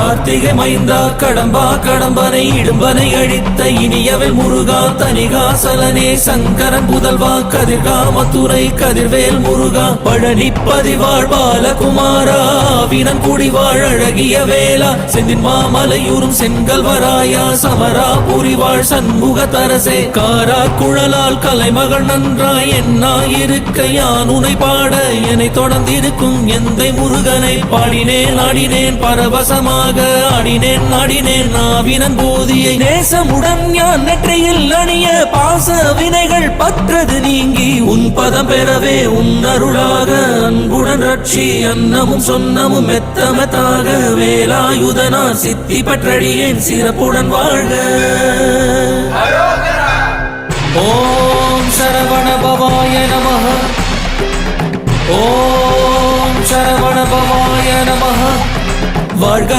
கார்த்திகை மைந்தா கடம்பா கடம்பனை இடும்பனை அழித்த இனியவள் முருகா தனிகாசலனே சங்கரன் புதல்வா கதிர்காமத்துறை கதிர்வேல் முருகா பழனி பதிவாழ் பாலகுமாரா வினன் குடிவாழ் அழகிய வேளா செந்தின் மாமலையூரும் செங்கல்வராயா சமரா புரிவாழ் சண்முக தரசே காரா குழலால் கலைமகள் நன்றாய் என்னாயிருக்க யான் உனை பாட என்னை தொடர்ந்திருக்கும் எந்தை முருகனை பாடினேன் ஆடினேன் பரவசமாக ஆடினேன் நாடினேன் நாவினன் போதியை நேசமுடன் ஞான் நெற்றியில் அணிய பாச வினைகள் பற்றது நீங்கி உன் பதம் பெறவே உன் அருளாக அன்புடன் ரட்சி அன்னமும் சொன்னமும் மெத்தமத்தாக வேலாயுதனார் சித்தி பற்றடியேன் சிறப்புடன் வாழ்க. ஓம் சரவண பவாய நமஹ. ஓம் சரவண பவாய நமஹ. வாழ்க